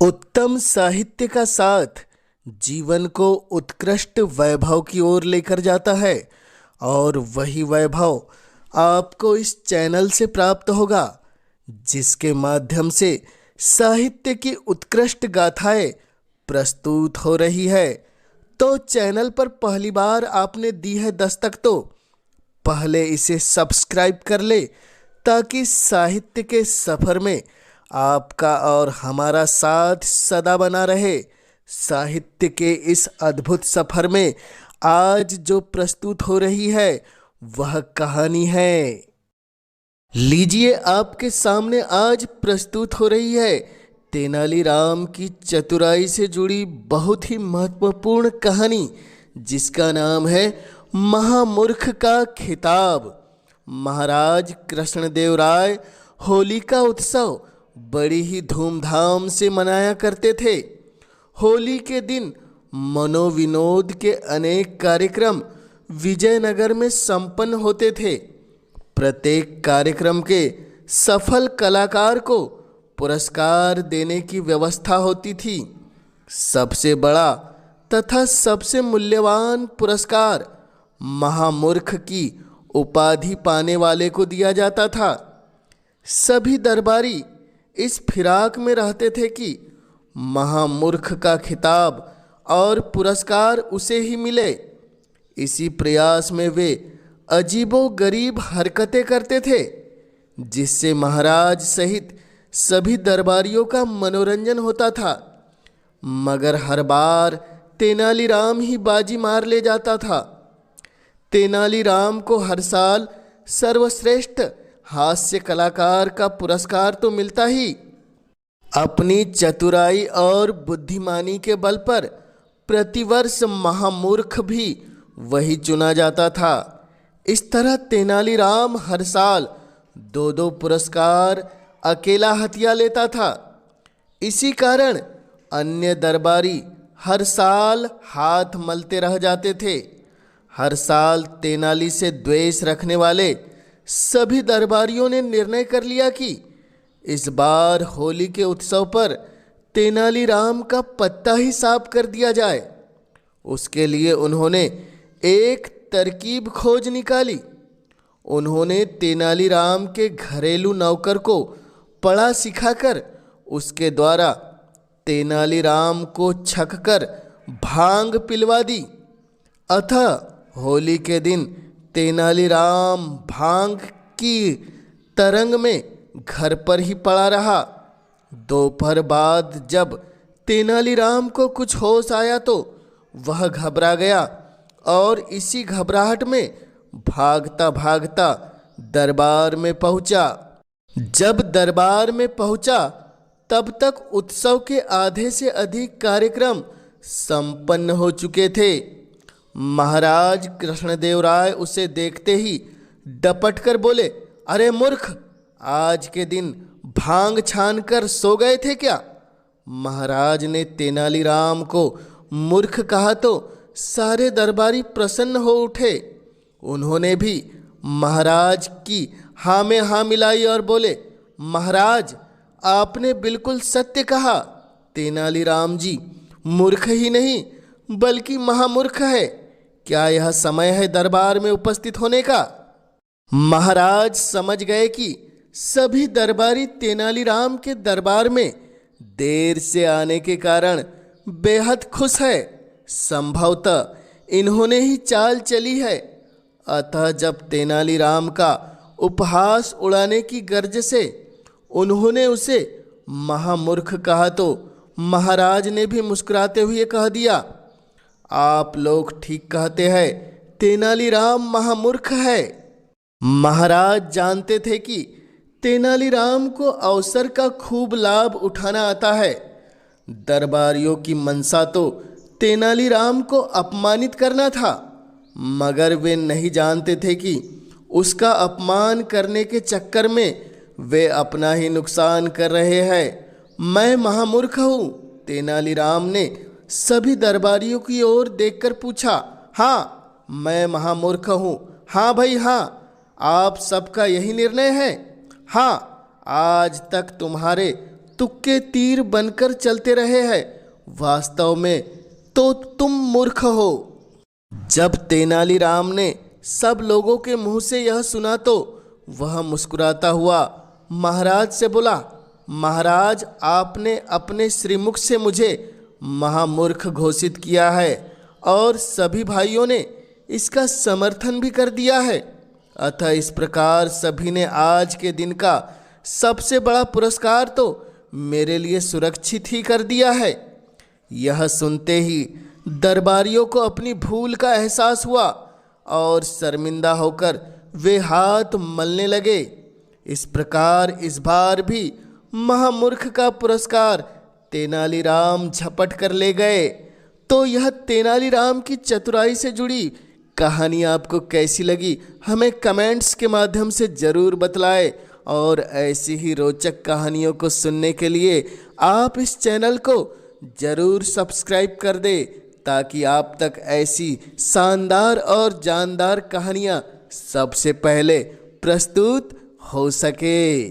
उत्तम साहित्य का साथ जीवन को उत्कृष्ट वैभव की ओर लेकर जाता है और वही वैभव आपको इस चैनल से प्राप्त होगा, जिसके माध्यम से साहित्य की उत्कृष्ट गाथाएं प्रस्तुत हो रही है। तो चैनल पर पहली बार आपने दी है दस्तक तो पहले इसे सब्सक्राइब कर ले, ताकि साहित्य के सफ़र में आपका और हमारा साथ सदा बना रहे। साहित्य के इस अद्भुत सफ़र में आज जो प्रस्तुत हो रही है वह कहानी है। लीजिए, आपके सामने आज प्रस्तुत हो रही है तेनालीराम की चतुराई से जुड़ी बहुत ही महत्वपूर्ण कहानी, जिसका नाम है महामूर्ख का खिताब। महाराज कृष्णदेव राय होली का उत्सव बड़ी ही धूमधाम से मनाया करते थे। होली के दिन मनोविनोद के अनेक कार्यक्रम विजयनगर में संपन्न होते थे। प्रत्येक कार्यक्रम के सफल कलाकार को पुरस्कार देने की व्यवस्था होती थी। सबसे बड़ा तथा सबसे मूल्यवान पुरस्कार महामूर्ख की उपाधि पाने वाले को दिया जाता था। सभी दरबारी इस फिराक में रहते थे कि महामूर्ख का खिताब और पुरस्कार उसे ही मिले। इसी प्रयास में वे अजीबो गरीब हरकतें करते थे, जिससे महाराज सहित सभी दरबारियों का मनोरंजन होता था। मगर हर बार तेनालीराम ही बाजी मार ले जाता था। तेनालीराम को हर साल सर्वश्रेष्ठ हास्य कलाकार का पुरस्कार तो मिलता ही, अपनी चतुराई और बुद्धिमानी के बल पर प्रतिवर्ष महामूर्ख भी वही चुना जाता था। इस तरह तेनालीराम हर साल दो दो पुरस्कार अकेला हथिया लेता था। इसी कारण अन्य दरबारी हर साल हाथ मलते रह जाते थे। हर साल तेनाली से द्वेष रखने वाले सभी दरबारियों ने निर्णय कर लिया कि इस बार होली के उत्सव पर तेनालीराम का पत्ता ही साफ कर दिया जाए। उसके लिए उन्होंने एक तरकीब खोज निकाली। उन्होंने तेनालीराम के घरेलू नौकर को पढ़ा सिखाकर उसके द्वारा तेनालीराम को छककर भांग पिलवा दी। अतः होली के दिन तेनालीराम भांग की तरंग में घर पर ही पड़ा रहा। दोपहर बाद जब तेनालीराम को कुछ होश आया तो वह घबरा गया और इसी घबराहट में भागता भागता दरबार में पहुंचा। जब दरबार में पहुंचा तब तक उत्सव के आधे से अधिक कार्यक्रम संपन्न हो चुके थे। महाराज कृष्णदेव राय उसे देखते ही डपट कर बोले, अरे मूर्ख, आज के दिन भांग छान कर सो गए थे क्या? महाराज ने तेनालीराम को मूर्ख कहा तो सारे दरबारी प्रसन्न हो उठे। उन्होंने भी महाराज की हाँ में हाँ मिलाई और बोले, महाराज, आपने बिल्कुल सत्य कहा। तेनालीराम जी मूर्ख ही नहीं बल्कि महामूर्ख है। क्या यह समय है दरबार में उपस्थित होने का? महाराज समझ गए कि सभी दरबारी तेनालीराम के दरबार में देर से आने के कारण बेहद खुश है। संभवतः इन्होंने ही चाल चली है। अतः जब तेनालीराम का उपहास उड़ाने की गर्ज से उन्होंने उसे महामूर्ख कहा तो महाराज ने भी मुस्कुराते हुए कह दिया, आप लोग ठीक कहते हैं, तेनालीराम महामूर्ख है। महाराज जानते थे कि तेनालीराम को अवसर का खूब लाभ उठाना आता है। दरबारियों की मनसा तो तेनालीराम को अपमानित करना था, मगर वे नहीं जानते थे कि उसका अपमान करने के चक्कर में वे अपना ही नुकसान कर रहे हैं। मैं महामूर्ख हूँ? तेनालीराम ने सभी दरबारियों की ओर देखकर पूछा। हाँ, मैं महामूर्ख हूँ। हाँ भाई हाँ, आप सबका यही निर्णय है? हाँ, आज तक तुम्हारे तुक्के तीर बनकर चलते रहे हैं। वास्तव में तो तुम मूर्ख हो। जब तेनालीराम ने सब लोगों के मुंह से यह सुना तो वह मुस्कुराता हुआ महाराज से बोला, महाराज, आपने अपने श्रीमुख से मुझे महामूर्ख घोषित किया है और सभी भाइयों ने इसका समर्थन भी कर दिया है। अतः इस प्रकार सभी ने आज के दिन का सबसे बड़ा पुरस्कार तो मेरे लिए सुरक्षित ही कर दिया है। यह सुनते ही दरबारियों को अपनी भूल का एहसास हुआ और शर्मिंदा होकर वे हाथ मलने लगे। इस प्रकार इस बार भी महामूर्ख का पुरस्कार तेनालीराम झपट कर ले गए। तो यह तेनालीराम की चतुराई से जुड़ी कहानी आपको कैसी लगी हमें कमेंट्स के माध्यम से ज़रूर बतलाएं। और ऐसी ही रोचक कहानियों को सुनने के लिए आप इस चैनल को ज़रूर सब्सक्राइब कर दें, ताकि आप तक ऐसी शानदार और जानदार कहानियाँ सबसे पहले प्रस्तुत हो सके।